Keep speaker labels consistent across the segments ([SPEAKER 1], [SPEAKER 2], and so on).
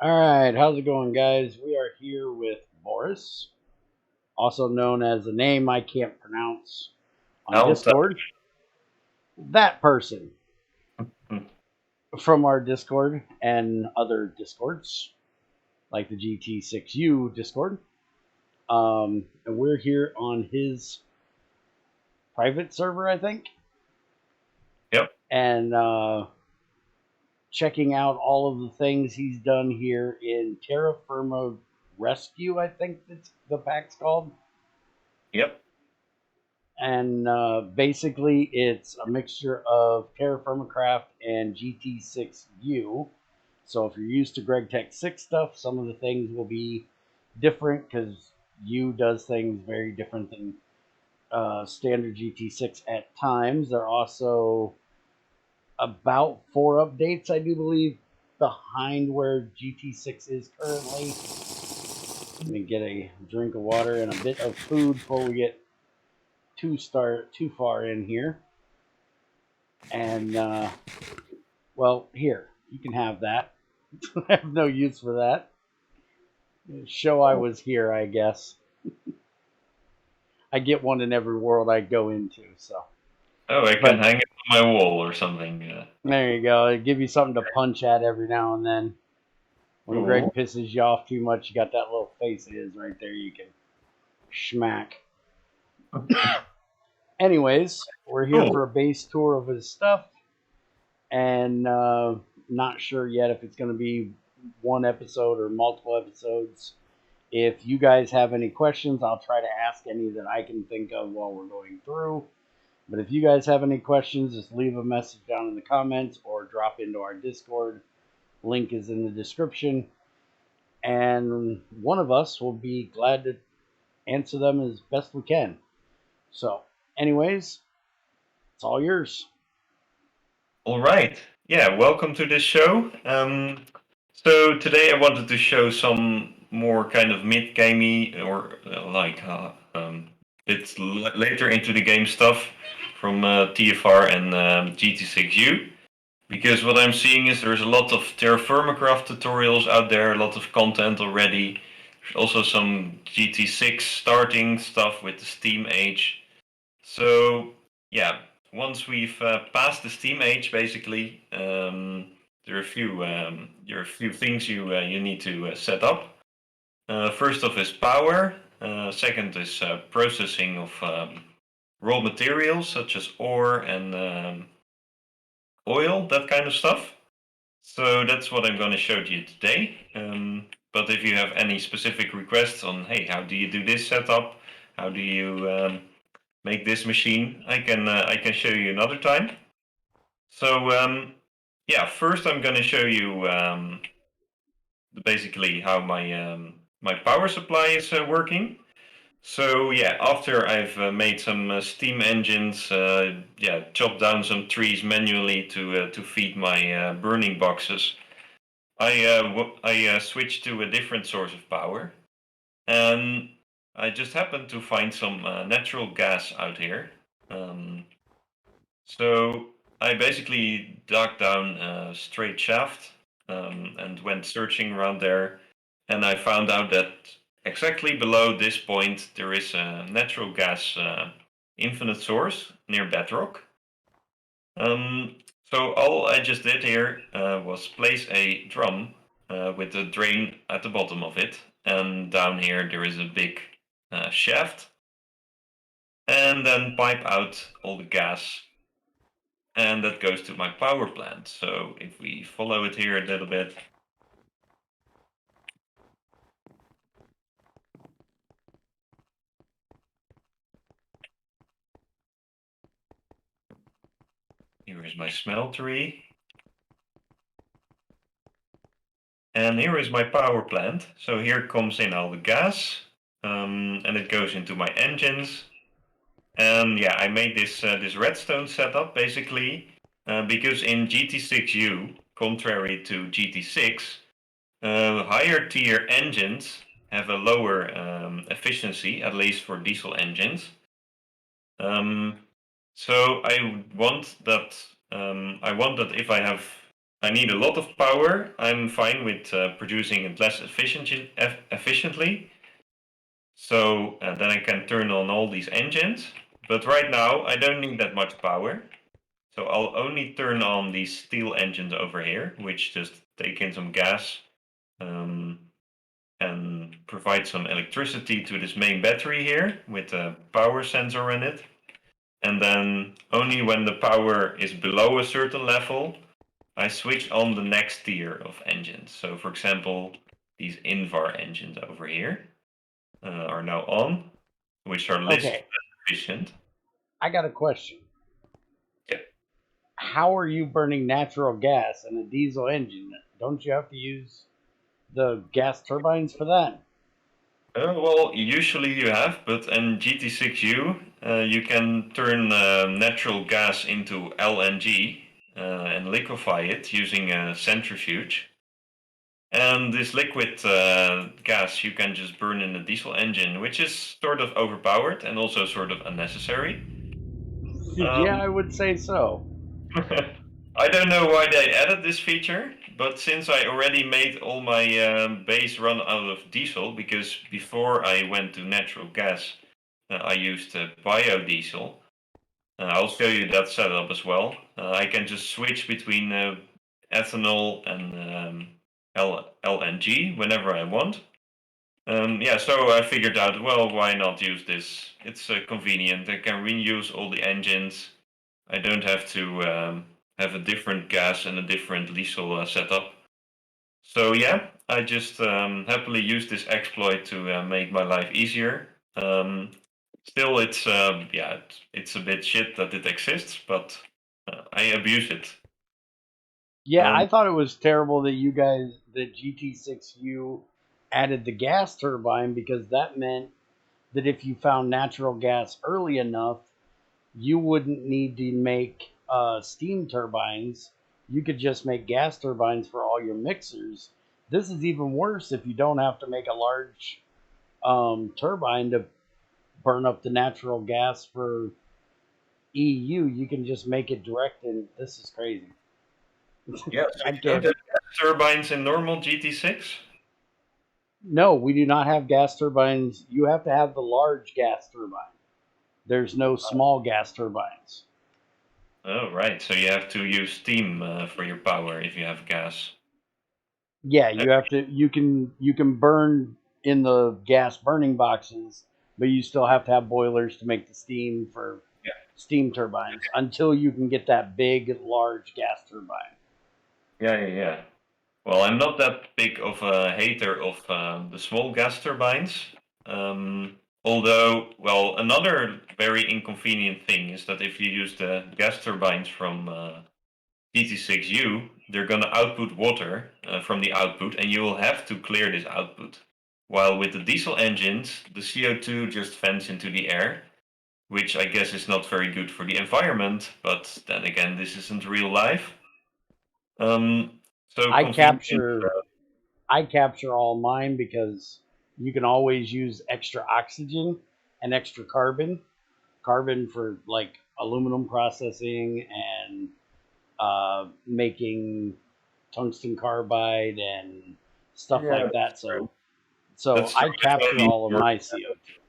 [SPEAKER 1] All right, how's it going, guys? We are here with Boris, also known as a name I can't pronounce on
[SPEAKER 2] Alta.
[SPEAKER 1] Discord. That person from our Discord and other Discords, like the GT6U Discord. And we're here on his private server, I think,
[SPEAKER 2] Yep.
[SPEAKER 1] and checking out all of the things he's done here in Terra Firma Rescue, I think that's the pack's called.
[SPEAKER 2] Yep.
[SPEAKER 1] And basically it's a mixture of Terra Firma Craft and GT6U. So if you're used to GregTech 6 stuff, some of the things will be different because U does things very different than standard GT6 at times. There are also about 4 updates, I do believe, behind where GT6 is currently. Let me get a drink of water and a bit of food before we get too far in here. And well, here you can have that. I have no use for that. Show I was here, I guess. I get one in every world I go into. So,
[SPEAKER 2] Oh, I can
[SPEAKER 1] but
[SPEAKER 2] hang it on my wall or something.
[SPEAKER 1] there you go. It give you something to punch at every now and then. When
[SPEAKER 2] Cool.
[SPEAKER 1] Greg pisses you off too much, you got that little face of his right there. You can schmack. Anyways, we're here
[SPEAKER 2] Cool.
[SPEAKER 1] for a base tour of his stuff, and not sure yet if it's going to be one episode or multiple episodes. If you guys have any questions, I'll try to ask any that I can think of while we're going through. But if you guys have any questions, just leave a message down in the comments or drop into our Discord. Link is in the description. And one of us will be glad to answer them as best we can. So, anyways, it's all yours.
[SPEAKER 2] All right. Yeah. Welcome to this show. So today I wanted to show some more kind of mid-gamey or bit later into the game stuff from TFR and GT6U. Because what I'm seeing is there's a lot of Terra Firma Craft tutorials out there, a lot of content already. There's also some GT6 starting stuff with the Steam age. So yeah, once we've passed the Steam age, basically, there are a few things you need to set up. First off is power. Second is processing of raw materials such as ore and oil, that kind of stuff. So that's what I'm going to show to you today. But if you have any specific requests on, hey, how do you do this setup? How do you make this machine? I can show you another time. So yeah, first I'm going to show you basically how my power supply is working. So yeah, after I've made some steam engines, yeah, chopped down some trees manually to feed my burning boxes. I switched to a different source of power, and I just happened to find some natural gas out here. Um, so I basically dug down a straight shaft and went searching around there, and I found out that exactly below this point there is a natural gas infinite source near bedrock. Um, so all I just did here was place a drum with a drain at the bottom of it, and down here there is a big shaft, and then pipe out all the gas, and that goes to my power plant. So if we follow it here a little bit, here is my smeltery, and here is my power plant. So here comes in all the gas, and it goes into my engines. And yeah, I made this redstone setup basically because in GT6U, contrary to GT6, higher tier engines have a lower efficiency, at least for diesel engines. Um, so I want that if I have I need a lot of power. I'm fine with producing it less efficiently. So then I can turn on all these engines. But right now I don't need that much power. So I'll only turn on these steel engines over here, which just take in some gas um, and provide some electricity to this main battery here with a power sensor in it. And then only when the power is below a certain level, I switch on the next tier of engines. So for example, these Invar engines over here are now on, which are listed
[SPEAKER 1] Okay,
[SPEAKER 2] as efficient.
[SPEAKER 1] I got a question.
[SPEAKER 2] Yeah.
[SPEAKER 1] How are you burning natural gas in a diesel engine? Don't you have to use the gas turbines for that?
[SPEAKER 2] Well, usually you have, but in GT6U, you can turn natural gas into LNG and liquefy it using a centrifuge. And this liquid gas you can just burn in a diesel engine, which is sort of overpowered and also sort of unnecessary.
[SPEAKER 1] Yeah,
[SPEAKER 2] Um,
[SPEAKER 1] I would say so.
[SPEAKER 2] I don't know why they added this feature, but since I already made all my base run out of diesel, because before I went to natural gas, I used biodiesel. I'll show you that setup as well. I can just switch between ethanol and LNG whenever I want. Yeah, so I figured out, well, why not use this? It's convenient. I can reuse all the engines. I don't have to have a different gas and a different diesel setup. So yeah, I just happily use this exploit to make my life easier. Still, it's yeah, it's a bit shit that it exists, but I abuse it.
[SPEAKER 1] Yeah,
[SPEAKER 2] Um,
[SPEAKER 1] I thought it was terrible that you guys, that GT6U added the gas turbine because that meant that if you found natural gas early enough, you wouldn't need to make steam turbines. You could just make gas turbines for all your mixers. This is even worse if you don't have to make a large turbine to burn up the natural gas for EU. You can just make it direct, and this is crazy.
[SPEAKER 2] yeah, so
[SPEAKER 1] I
[SPEAKER 2] you don't
[SPEAKER 1] can't.
[SPEAKER 2] have gas turbines in normal GT6?
[SPEAKER 1] No, we do not have gas turbines. You have to have the large gas turbine. There's no small gas turbines.
[SPEAKER 2] Oh, right. So you have to use steam for your power if you have gas.
[SPEAKER 1] Yeah,
[SPEAKER 2] Uh,
[SPEAKER 1] you have to. You can burn in the gas burning boxes, but you still have to have boilers to make the steam for
[SPEAKER 2] yeah,
[SPEAKER 1] steam turbines until you can get that big, large gas turbine.
[SPEAKER 2] yeah. Well, I'm not that big of a hater of the small gas turbines. Although, well, another very inconvenient thing is that if you use the gas turbines from GT6U, they're going to output water from the output, and you will have to clear this output. While with the diesel engines, the CO2 just vents into the air, which I guess is not very good for the environment, but then again, this isn't real life. So
[SPEAKER 1] I
[SPEAKER 2] convenient.
[SPEAKER 1] capture I capture all mine because you can always use extra oxygen and extra carbon. Carbon for like aluminum processing and making tungsten carbide and stuff
[SPEAKER 2] Yeah,
[SPEAKER 1] like
[SPEAKER 2] that's
[SPEAKER 1] that.
[SPEAKER 2] true.
[SPEAKER 1] So
[SPEAKER 2] That's true.
[SPEAKER 1] I
[SPEAKER 2] If I
[SPEAKER 1] capture
[SPEAKER 2] need
[SPEAKER 1] all of
[SPEAKER 2] more,
[SPEAKER 1] my CO2.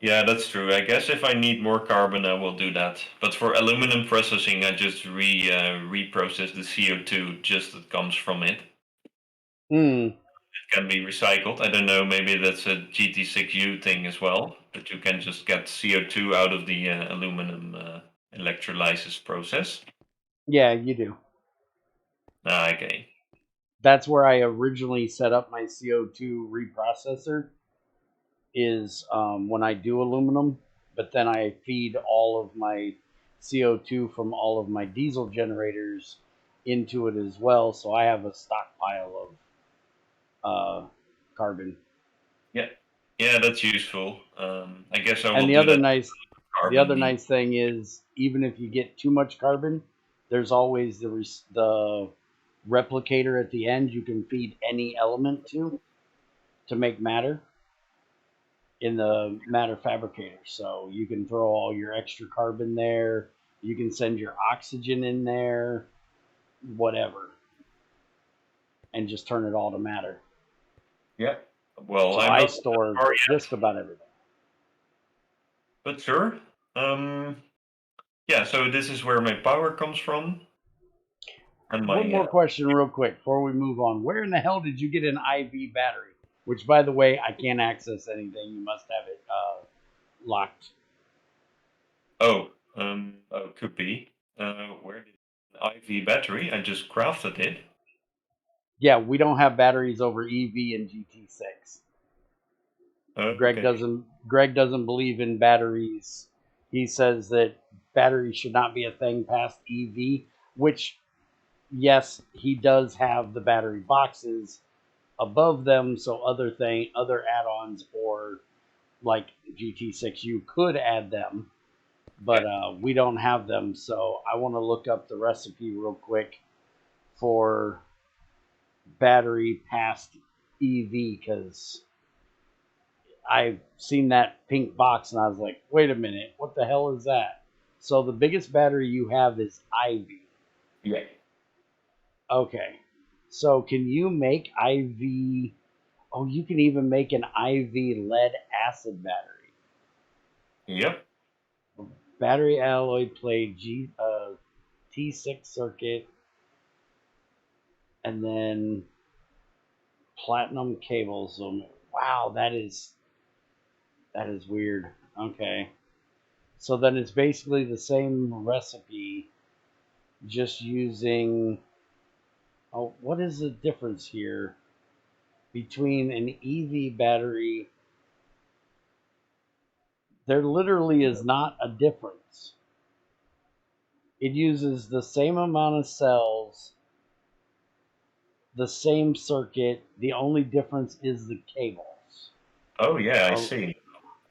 [SPEAKER 2] yeah, that's true. I guess if I need more carbon, I will do that. But for aluminum processing, I just reprocess the CO2 just that comes from it.
[SPEAKER 1] Hmm.
[SPEAKER 2] It can be recycled. I don't know. Maybe that's a GT6U thing as well. That you can just get CO2 out of the aluminum electrolysis process.
[SPEAKER 1] Yeah, you do.
[SPEAKER 2] Ah, okay.
[SPEAKER 1] That's where I originally set up my CO2 reprocessor. Is when I do aluminum, but then I feed all of my CO2 from all of my diesel generators into it as well. So I have a stockpile of carbon.
[SPEAKER 2] Yeah, yeah, that's useful. I guess I
[SPEAKER 1] And
[SPEAKER 2] will do that with
[SPEAKER 1] the
[SPEAKER 2] carbon
[SPEAKER 1] other
[SPEAKER 2] needs.
[SPEAKER 1] nice thing is, even if you get too much carbon, there's always the replicator at the end. You can feed any element to make matter in the matter fabricator. So you can throw all your extra carbon there. You can send your oxygen in there. whatever and just turn it all to matter.
[SPEAKER 2] Yeah. Well,
[SPEAKER 1] So
[SPEAKER 2] I'm
[SPEAKER 1] I
[SPEAKER 2] not that
[SPEAKER 1] store
[SPEAKER 2] far yet,
[SPEAKER 1] just about everything.
[SPEAKER 2] but sure. Yeah. So this is where my power comes from, and my
[SPEAKER 1] One more question, real quick, before we move on. Where in the hell did you get an IV battery? Which, by the way, I can't access anything. You must have it locked.
[SPEAKER 2] could be. Where did IV battery? I just crafted it.
[SPEAKER 1] Yeah, we don't have batteries over EV and GT6.
[SPEAKER 2] Okay.
[SPEAKER 1] Greg doesn't believe in batteries. He says that batteries should not be a thing past EV, which yes, he does have the battery boxes above them, so other add-ons or like GT6U could add them, but
[SPEAKER 2] Yeah.
[SPEAKER 1] we don't have them. So I want to look up the recipe real quick for battery past EV because I've seen that pink box and I was like, wait a minute, what the hell is that? So the biggest battery you have is IV.
[SPEAKER 2] Yeah.
[SPEAKER 1] Okay. So can you make IV? Oh, you can even make an IV lead acid battery.
[SPEAKER 2] Yep.
[SPEAKER 1] Battery alloy plate T6 circuit, and then platinum cables. So, wow, that is weird. Okay. So then it's basically the same recipe, just using. Oh, what is the difference here between an EV battery? There literally is not a difference. It uses the same amount of cells, the same circuit. The only difference is the cables.
[SPEAKER 2] Oh yeah, I
[SPEAKER 1] Oh,
[SPEAKER 2] see.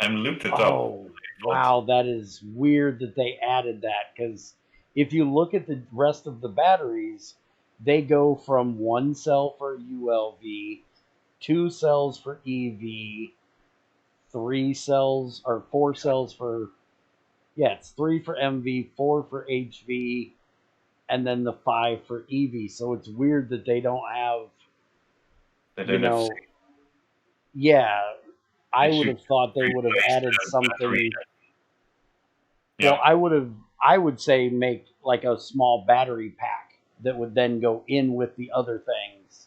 [SPEAKER 2] I'm looked it up.
[SPEAKER 1] oh, wow, that is weird that they added that because if you look at the rest of the batteries, they go from one cell for ULV, two cells for EV, three cells or four cells for, yeah, it's three for MV, four for HV, and then the five for EV. So it's weird that they don't have,
[SPEAKER 2] They
[SPEAKER 1] you
[SPEAKER 2] don't have.
[SPEAKER 1] know, yeah, I
[SPEAKER 2] They
[SPEAKER 1] would
[SPEAKER 2] should
[SPEAKER 1] have thought they would have
[SPEAKER 2] replace
[SPEAKER 1] added
[SPEAKER 2] the battery.
[SPEAKER 1] something. Well,
[SPEAKER 2] Yeah.
[SPEAKER 1] I would say make like a small battery pack that would then go in with the other things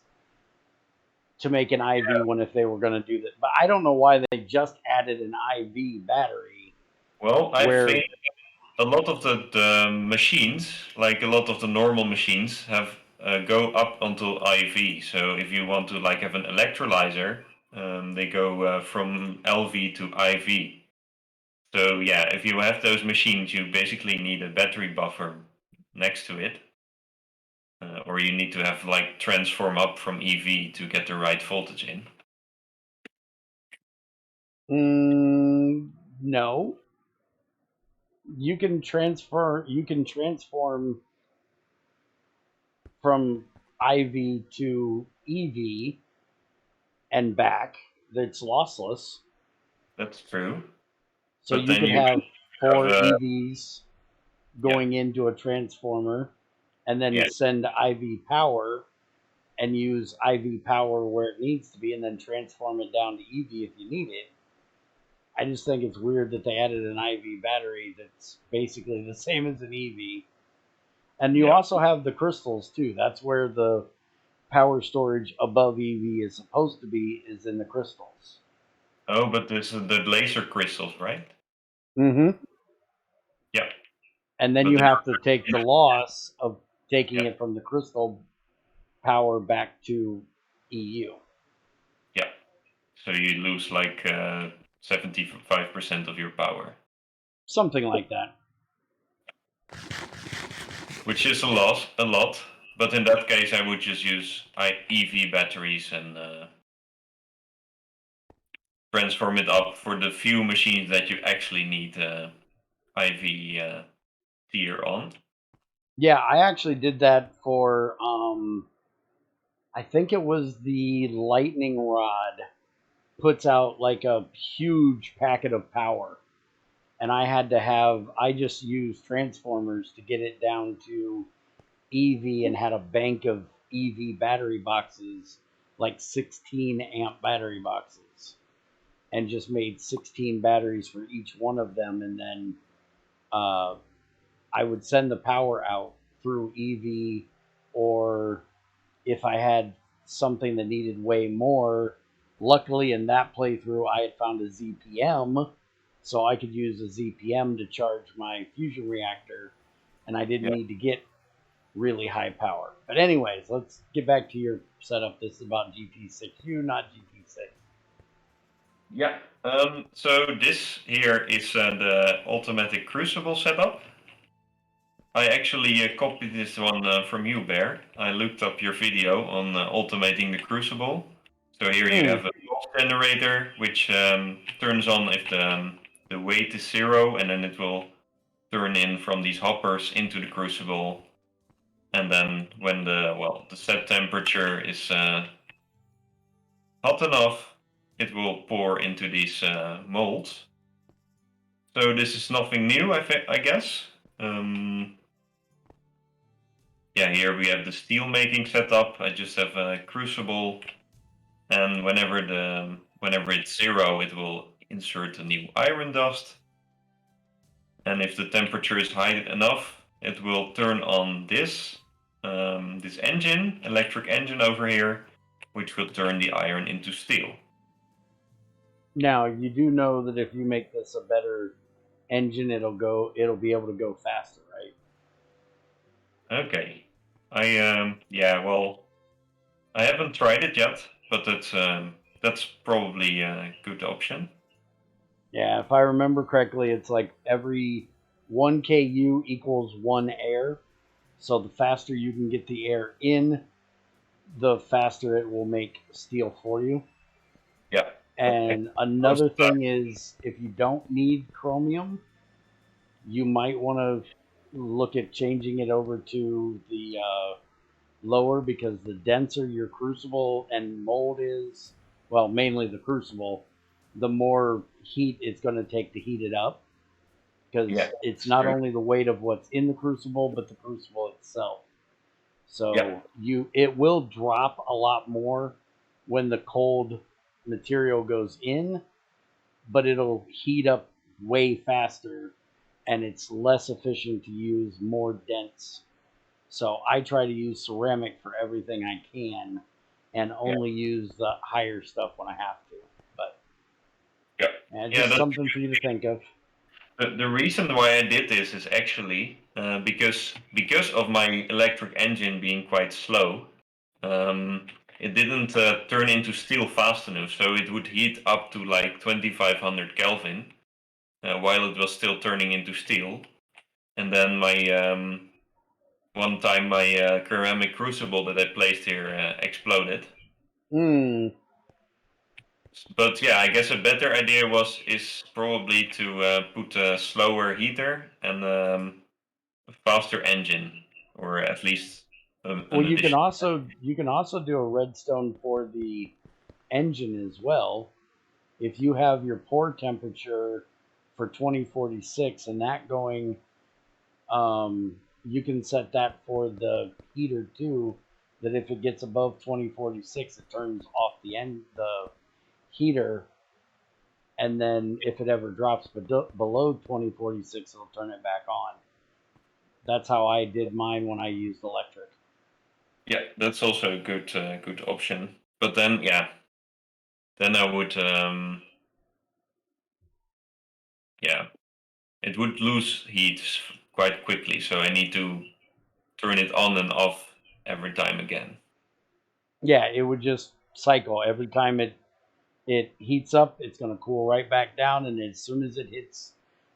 [SPEAKER 1] to make an IV one if they were going to do that. But I don't know why they just added an IV battery
[SPEAKER 2] Well, I
[SPEAKER 1] where,
[SPEAKER 2] think a lot of the machines, like a lot of the normal machines, have go up until IV. So if you want to like have an electrolyzer, they go from LV to IV. So yeah, if you have those machines, you basically need a battery buffer next to it, or you need to have like transform up from EV to get the right voltage in.
[SPEAKER 1] no, you can transform from IV to EV and back. That's lossless.
[SPEAKER 2] That's true,
[SPEAKER 1] So
[SPEAKER 2] but
[SPEAKER 1] you
[SPEAKER 2] then
[SPEAKER 1] could
[SPEAKER 2] you
[SPEAKER 1] have
[SPEAKER 2] have
[SPEAKER 1] four EVs
[SPEAKER 2] yeah,
[SPEAKER 1] going into a transformer and then
[SPEAKER 2] yeah.
[SPEAKER 1] send IV power and use IV power where it needs to be and then transform it down to EV if you need it. I just think it's weird that they added an IV battery that's basically the same as an EV. And you
[SPEAKER 2] Yeah.
[SPEAKER 1] also have the crystals too. That's where the power storage above EV is supposed to be, is in the crystals.
[SPEAKER 2] Oh, but this is the laser crystals, right?
[SPEAKER 1] Mm-hmm.
[SPEAKER 2] Yeah.
[SPEAKER 1] And then
[SPEAKER 2] But
[SPEAKER 1] you
[SPEAKER 2] they
[SPEAKER 1] have to
[SPEAKER 2] are,
[SPEAKER 1] take the loss of taking
[SPEAKER 2] yeah,
[SPEAKER 1] it from the crystal power back to EU.
[SPEAKER 2] yeah. So you lose like 75% of your power,
[SPEAKER 1] Something like that.
[SPEAKER 2] which is a lot. But in that case, I would just use EV batteries and transform it up for the few machines that you actually need IV tier on.
[SPEAKER 1] Yeah, I actually did that for I think it was the lightning rod puts out like a huge packet of power. And I just used transformers to get it down to EV and had a bank of EV battery boxes, like 16 amp battery boxes, and just made 16 batteries for each one of them. And then I would send the power out through EV, or if I had something that needed way more, luckily in that playthrough I had found a ZPM, so I could use a ZPM to charge my fusion reactor, and I didn't
[SPEAKER 2] Yeah.
[SPEAKER 1] need to get really high power. But anyways, let's get back to your setup. This is about GT6U, not GT6.
[SPEAKER 2] Yeah. So this here is the automatic Crucible setup. I actually copied this one from you, Bear. I looked up your video on automating the Crucible. So here you have a pulse generator, which turns on if the weight is 0, and then it will turn in from these hoppers into the Crucible. And then when the set temperature is hot enough, it will pour into these molds. So this is nothing new, I guess. Yeah, here we have the steel making setup. I just have a crucible, and whenever it's 0, it will insert a new iron dust. And if the temperature is high enough, it will turn on this electric engine over here, which will turn the iron into steel.
[SPEAKER 1] Now you do know that if you make this a better engine, it'll be able to go faster, right?
[SPEAKER 2] Okay. Well, I haven't tried it yet, but that's probably a good option.
[SPEAKER 1] Yeah, if I remember correctly, it's like every 1 KU equals 1 air. So the faster you can get the air in, the faster it will make steel for you.
[SPEAKER 2] Yeah. Okay.
[SPEAKER 1] And another thing is, if you don't need chromium, you might want to look at changing it over to the lower, because the denser your crucible and mold is, well, mainly the crucible, the more heat it's going to take to heat it up,
[SPEAKER 2] Yeah,
[SPEAKER 1] because it's
[SPEAKER 2] it's
[SPEAKER 1] not
[SPEAKER 2] true.
[SPEAKER 1] only the weight of what's in the crucible, but the crucible itself.
[SPEAKER 2] Yeah,
[SPEAKER 1] So it will drop a lot more when the cold material goes in, but it'll heat up way faster, and it's less efficient to use more dense. So I try to use ceramic for everything I can, and
[SPEAKER 2] yeah,
[SPEAKER 1] only use the higher stuff when I have to. But
[SPEAKER 2] yeah. Yeah,
[SPEAKER 1] just
[SPEAKER 2] that's
[SPEAKER 1] something for you to think of.
[SPEAKER 2] the reason why I did this is actually because of my electric engine being quite slow. Um, it didn't turn into steel fast enough, so it would heat up to like 2500 Kelvin while it was still turning into steel. And then my one time my ceramic crucible that I placed here exploded.
[SPEAKER 1] Hmm.
[SPEAKER 2] But yeah, I guess a better idea is probably to put a slower heater and a faster engine, or at least
[SPEAKER 1] Well,
[SPEAKER 2] an additional.
[SPEAKER 1] you can also do a redstone for the engine as well. If you have your pour temperature for 2046 and that going, you can set that for the heater too. That if it gets above 2046, it turns off the heater, and then if it ever drops below 2046, it'll turn it back on. That's how I did mine when I used electric.
[SPEAKER 2] Yeah, that's also a good option. But then then I would yeah, it would lose heat quite quickly, so I need to turn it on and off every time again.
[SPEAKER 1] Yeah, it would just cycle every time it heats up. It's going to cool right back down, and as soon as it hits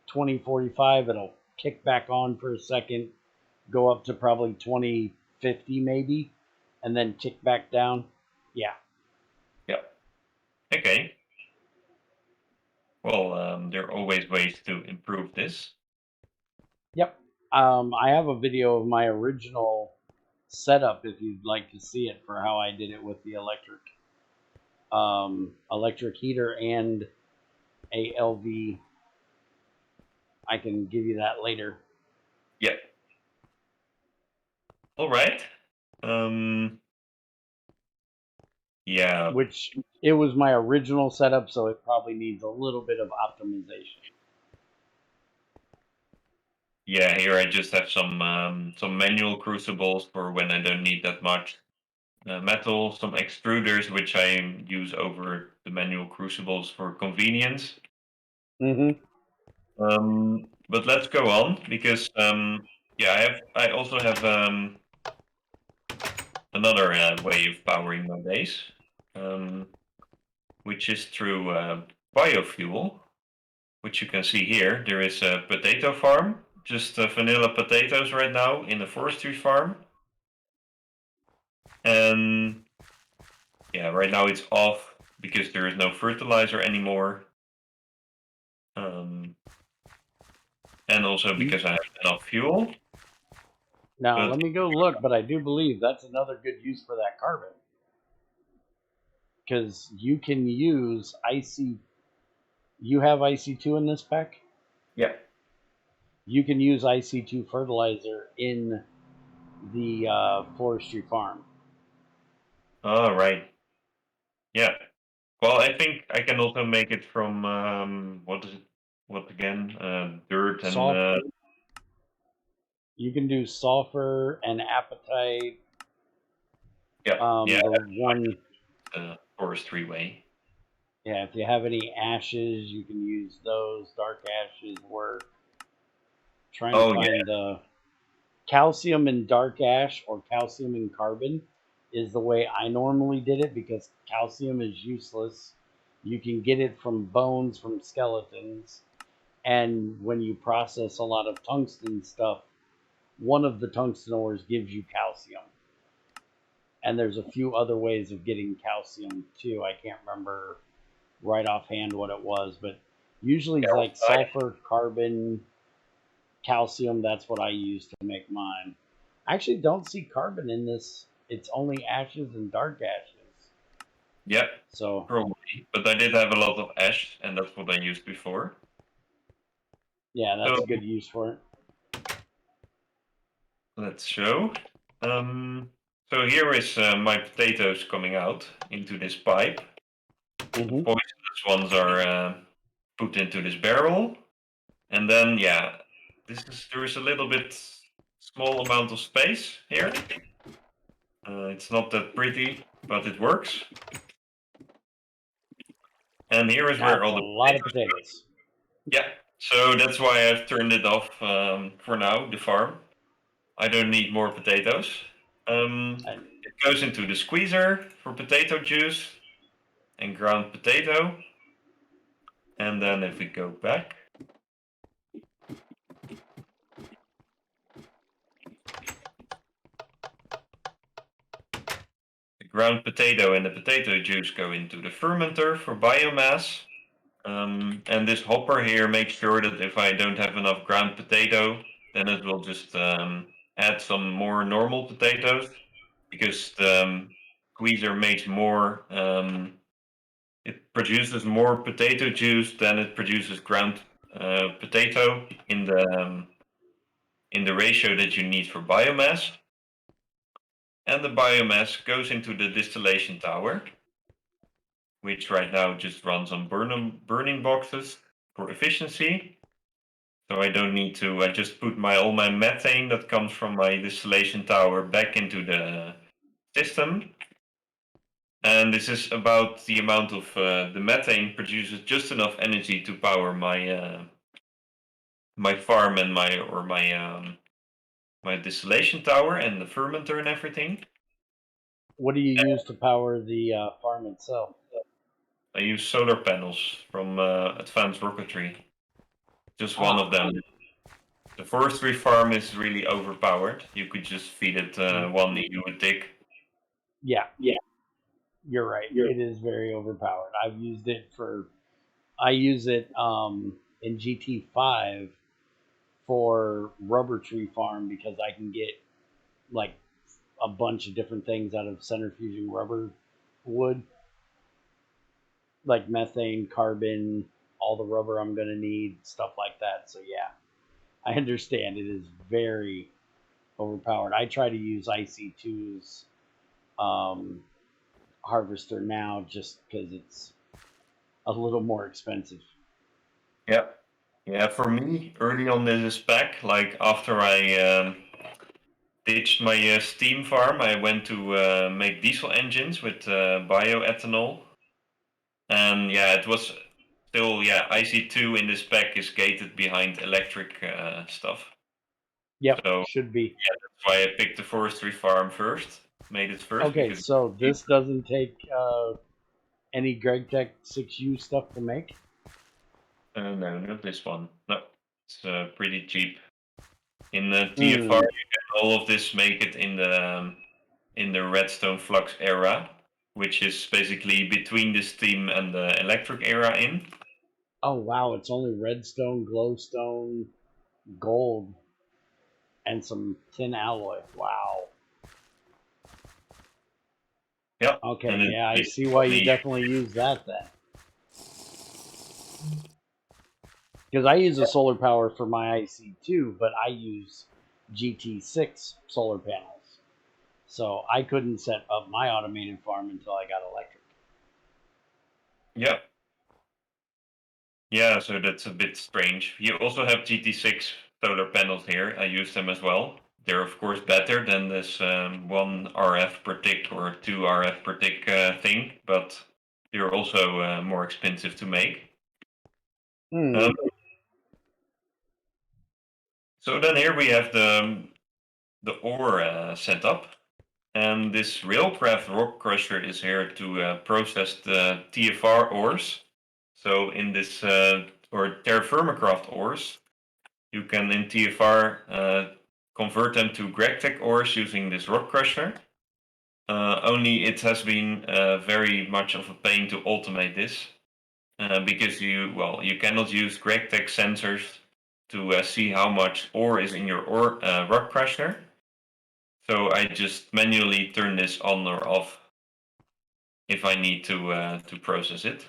[SPEAKER 1] 2045, it'll kick back on for a second, go up to probably 2050 maybe, and then kick back down. Yeah.
[SPEAKER 2] Yeah. Okay. Well, there are always ways to improve this.
[SPEAKER 1] Yep. I have a video of my original setup if you'd like to see it, for how I did it with the electric heater and a LV. I can give you that later.
[SPEAKER 2] Yeah. All right. Yeah.
[SPEAKER 1] Which it was my original setup, so it probably needs a little bit of optimization.
[SPEAKER 2] Yeah, here I just have some manual crucibles for when I don't need that much metal, some extruders which I use over the manual crucibles for convenience.
[SPEAKER 1] Mm-hmm.
[SPEAKER 2] But let's go on because yeah, I also have another way of powering my base, um, which is through biofuel, which you can see here. There is a potato farm, just vanilla potatoes right now in a forestry farm. And yeah, right now it's off because there is no fertilizer anymore. Um, and also because I have enough fuel.
[SPEAKER 1] Now,
[SPEAKER 2] But
[SPEAKER 1] let me go look, but I do believe that's another good use for that carbon. Because you can use IC. You have IC2 in this pack?
[SPEAKER 2] yeah,
[SPEAKER 1] You can use IC2 fertilizer in the forestry farm.
[SPEAKER 2] all right. Yeah. Well, I think I can also make it from what is it? What again? Dirt and
[SPEAKER 1] Sulfur. You can do sulfur and apatite.
[SPEAKER 2] yeah, yeah,
[SPEAKER 1] The
[SPEAKER 2] like
[SPEAKER 1] one,
[SPEAKER 2] the forestry way.
[SPEAKER 1] yeah, if you have any ashes, you can use those. Dark ashes work. Trying to
[SPEAKER 2] Oh yeah,
[SPEAKER 1] find calcium and dark ash or calcium and carbon is the way I normally did it because calcium is useless. You can get it from bones from skeletons. And when you process a lot of tungsten stuff, one of the tungsten ores gives you calcium. And there's a few other ways of getting calcium too. I can't remember right offhand what it was, but usually it's like
[SPEAKER 2] calcite.
[SPEAKER 1] sulfur, carbon, calcium. That's what I use to make mine. I actually don't see carbon in this. It's only ashes and dark ashes.
[SPEAKER 2] Yeah,
[SPEAKER 1] So
[SPEAKER 2] probably. But I did have a lot of ash, and that's what I used before.
[SPEAKER 1] yeah,
[SPEAKER 2] So
[SPEAKER 1] that's a good use for it.
[SPEAKER 2] let's show. Um, so here is my potatoes coming out into this pipe. The
[SPEAKER 1] Mm-hmm.
[SPEAKER 2] poisonous ones are put into this barrel, and then yeah, there is a little bit small amount of space here. It's not that pretty, but it works. And here is where
[SPEAKER 1] That's
[SPEAKER 2] all
[SPEAKER 1] a
[SPEAKER 2] the
[SPEAKER 1] lot of
[SPEAKER 2] potatoes go.
[SPEAKER 1] potatoes.
[SPEAKER 2] Yeah, so that's why I've turned it off for now, the farm. I don't need more potatoes.
[SPEAKER 1] I,
[SPEAKER 2] It goes into the squeezer for potato juice and ground potato. And then if we go back, the ground potato and the potato juice go into the fermenter for biomass. And this hopper here makes sure that if I don't have enough ground potato, then it will just add some more normal potatoes because the squeezer makes more. It produces more potato juice than it produces ground potato in the ratio that you need for biomass. And the biomass goes into the distillation tower, which right now just runs on burning boxes for efficiency. So I don't need to, I just put all my methane that comes from my distillation tower back into the system. And this is about the amount of the methane produces just enough energy to power my farm and my distillation tower and the fermenter and everything.
[SPEAKER 1] what do you use to power the farm itself?
[SPEAKER 2] I use solar panels from Advanced Rocketry. Just one of
[SPEAKER 1] Ah,
[SPEAKER 2] them. The forestry farm is really overpowered. You could just feed it one EU a tick.
[SPEAKER 1] yeah, you're right. It is very overpowered. I've used it for. I use it in GT5 for rubber tree farm because I can get like a bunch of different things out of centrifuging rubber wood, like methane, carbon, all the rubber I'm going to need, stuff like that. So yeah, I understand it is very overpowered. I try to use IC2's harvester now just because it's a little more expensive.
[SPEAKER 2] Yeah. Yeah, for me, early on in the spec, like after I ditched my steam farm, I went to make diesel engines with bioethanol. And yeah, it was still, yeah, IC2 in the spec is gated behind electric stuff.
[SPEAKER 1] Yep,
[SPEAKER 2] So
[SPEAKER 1] should be.
[SPEAKER 2] yeah, that's why I picked the forestry farm first, made it first
[SPEAKER 1] Okay,
[SPEAKER 2] because
[SPEAKER 1] so this doesn't take any GregTech 6U stuff to make?
[SPEAKER 2] no, not this one. No, it's pretty cheap. In the TFR,
[SPEAKER 1] Hmm.
[SPEAKER 2] you can all of this make it in the redstone flux era, which is basically between the steam and the electric era in.
[SPEAKER 1] Oh wow, it's only redstone, glowstone, gold, and some tin alloy. Wow.
[SPEAKER 2] Yep,
[SPEAKER 1] Okay,
[SPEAKER 2] and it's
[SPEAKER 1] yeah, I see
[SPEAKER 2] basically
[SPEAKER 1] why you
[SPEAKER 2] only
[SPEAKER 1] definitely use that then. Because I use a solar power for my IC2, but I use GT6 solar panels. So I couldn't set up my automated farm until I got electric.
[SPEAKER 2] yep. Yeah, so that's a bit strange. You also have GT6 solar panels here. I use them as well. They're of course better than this 1 RF per tick or 2 RF per tick thing, but they're also more expensive to make.
[SPEAKER 1] Hmm.
[SPEAKER 2] Um, so then here we have the ore setup, and this Railcraft rock crusher is here to process the TFR ores. So in this or Terra Firmacraft ores, you can in TFR convert them to GregTech ores using this rock crusher. Only it has been very much of a pain to automate this because you cannot use GregTech sensors to see how much ore is in your rock crusher. So I just manually turn this on or off if I need to process it.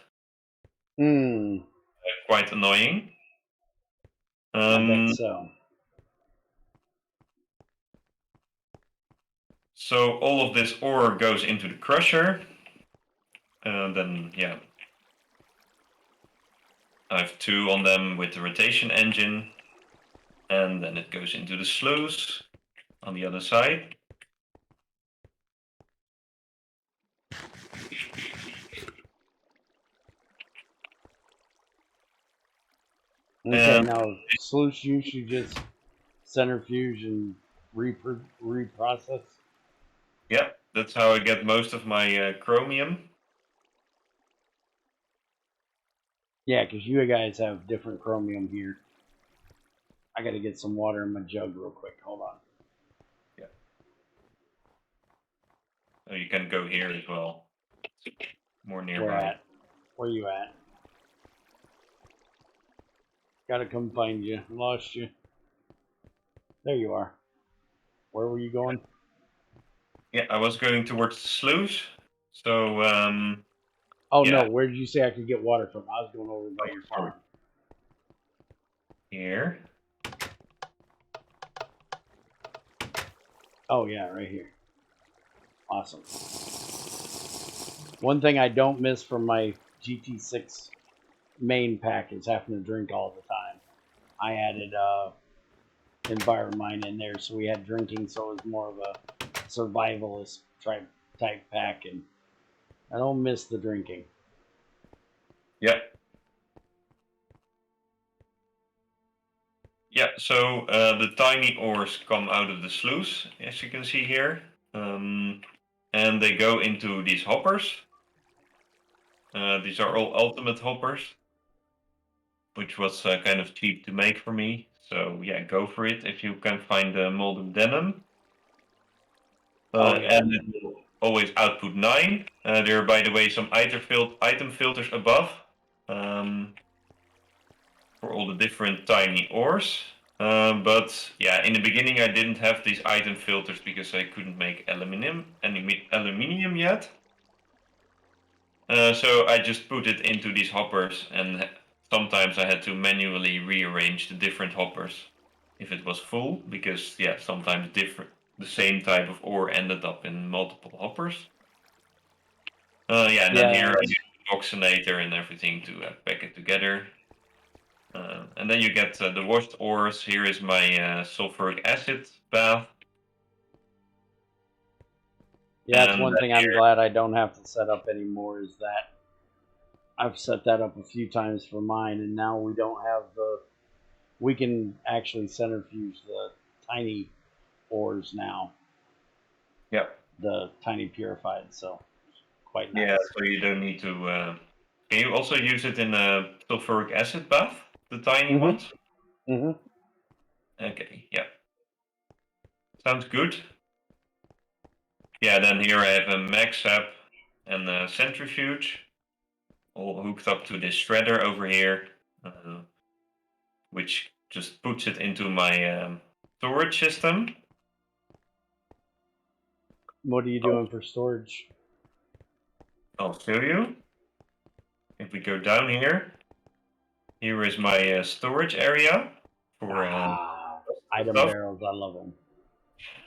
[SPEAKER 1] Hmm.
[SPEAKER 2] Quite annoying.
[SPEAKER 1] I bet
[SPEAKER 2] Um,
[SPEAKER 1] so.
[SPEAKER 2] so all of this ore goes into the crusher. Then yeah, I have two on them with the rotation engine, and then it goes into the sluice on the other side.
[SPEAKER 1] Okay,
[SPEAKER 2] And
[SPEAKER 1] now sluice you should just centrifuge and reprocess.
[SPEAKER 2] yeah, that's how I get most of my chromium.
[SPEAKER 1] Yeah, because you guys have different chromium here. I got to get some water in my jug real quick. Hold on.
[SPEAKER 2] Yeah, so you can go here as well, more
[SPEAKER 1] Where
[SPEAKER 2] nearby.
[SPEAKER 1] at? Where you at? Got to come find you. Lost you. There you are. Where were you going?
[SPEAKER 2] Yeah, I was going towards the sluice. So
[SPEAKER 1] Oh no,
[SPEAKER 2] yeah,
[SPEAKER 1] where did you say I could get water from? I was going over by your
[SPEAKER 2] sorry.
[SPEAKER 1] farm.
[SPEAKER 2] Here.
[SPEAKER 1] Oh yeah, right here. Awesome. One thing I don't miss from my GT6 main pack is having to drink all the time. I added Environmind in there, so we had drinking, so it was more of a survivalist type pack, and I don't miss the drinking.
[SPEAKER 2] Yeah. Yeah, so the tiny ores come out of the sluice, as you can see here, and they go into these hoppers. These are all ultimate hoppers, which was kind of cheap to make for me. So yeah, go for it if you can find the molded denim.
[SPEAKER 1] Oh yeah.
[SPEAKER 2] And it will always output 9. There are, by the way, some item filters above um, for all the different tiny ores. But yeah, in the beginning I didn't have these item filters because I couldn't make aluminium yet. So I just put it into these hoppers, and sometimes I had to manually rearrange the different hoppers. if it was full, because yeah, sometimes the same type of ore ended up in multiple hoppers. Yeah, and then here I use the oxygenator and everything to pack it together. And then you get the washed ores. Here is my sulfuric acid bath.
[SPEAKER 1] Yeah, that's one thing I'm glad I don't have to set up anymore, is that I've set that up a few times for mine, and now we don't have we can actually centrifuge the tiny ores now.
[SPEAKER 2] Yep.
[SPEAKER 1] The tiny purified, so quite nice.
[SPEAKER 2] Yeah, so you don't need to. Can you also use it in a sulfuric acid bath, the tiny ones?
[SPEAKER 1] Mm-hmm.
[SPEAKER 2] Okay, yeah. Sounds good. Yeah, then here I have a max sap and a centrifuge, all hooked up to this shredder over here, which just puts it into my storage system.
[SPEAKER 1] What are you doing for storage?
[SPEAKER 2] I'll show you. If we go down here, here is my storage area for
[SPEAKER 1] item
[SPEAKER 2] stuff.
[SPEAKER 1] barrels. I love them.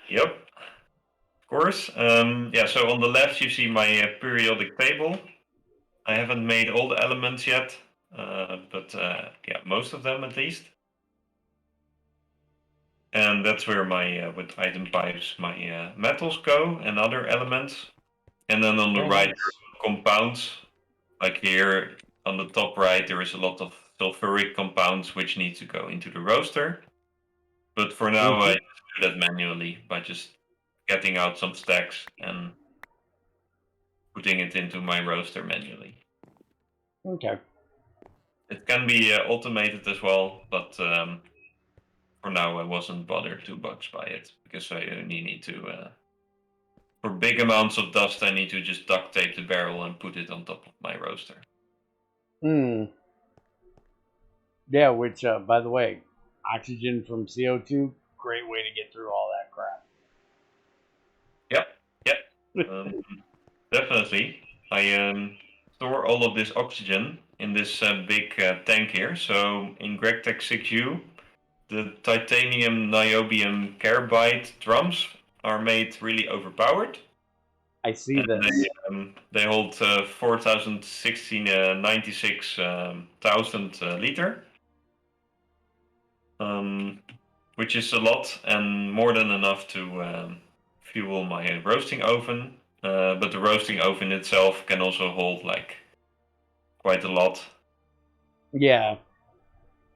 [SPEAKER 2] Yep, of course. Yeah, so on the left you see my periodic table. I haven't made all the elements yet, but yeah, most of them at least. And that's where my with item pipes my metals go and other elements. And then on the right, compounds. Like here on the top right, there is a lot of sulfuric compounds which need to go into the roaster. But for now, I just do that manually by just getting out some stacks and putting it into my roaster manually.
[SPEAKER 1] Okay.
[SPEAKER 2] It can be automated as well, but for now I wasn't bothered too much by it because I only need to. For big amounts of dust, I need to just duct tape the barrel and put it on top of my roaster.
[SPEAKER 1] Yeah, which, by the way, oxygen from CO2, great way to get through all that crap.
[SPEAKER 2] Yep. Definitely. I store all of this oxygen in this big tank here. So in GregTech 6U, the titanium niobium carbide drums are made really overpowered.
[SPEAKER 1] I see this.
[SPEAKER 2] They hold 4,096,000 liter, which is a lot and more than enough to fuel my roasting oven. But the roasting oven itself can also hold like quite a lot.
[SPEAKER 1] Yeah.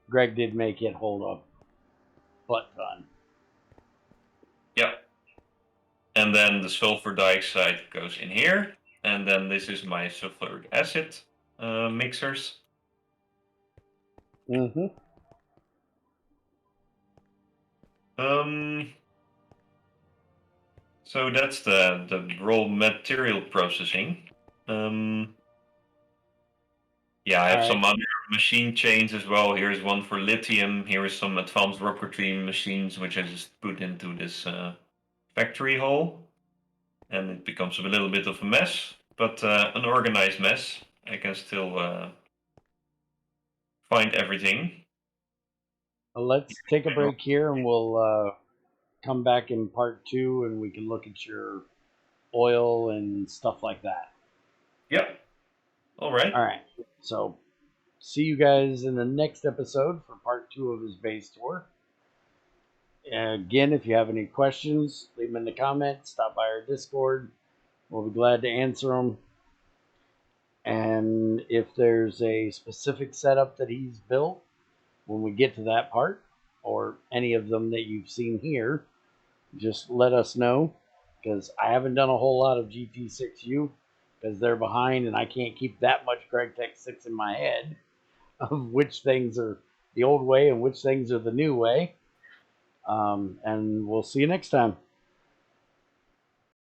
[SPEAKER 1] Greg did make it hold a butt ton.
[SPEAKER 2] Yeah. And then the sulfur dioxide goes in here. And then this is my sulfuric acid mixers.
[SPEAKER 1] Mm-hmm.
[SPEAKER 2] So that's the raw material processing. Yeah, I have some other machine chains as well. Here's one for lithium. Here is some advanced rocketry machines, which I just put into this factory hall. And it becomes a little bit of a mess, but an organized mess. I can still find everything.
[SPEAKER 1] Well, let's take a break here and we'll come back in part 2 and we can look at your oil and stuff like that.
[SPEAKER 2] Yep. All right.
[SPEAKER 1] All right. So, see you guys in the next episode for part 2 of his base tour. Again, if you have any questions, leave them in the comments. Stop by our Discord. We'll be glad to answer them. And if there's a specific setup that he's built, when we get to that part, or any of them that you've seen here, just let us know, because I haven't done a whole lot of GT6U because they're behind and I can't keep that much GregTech 6 in my head of which things are the old way and which things are the new way. And we'll see you next time.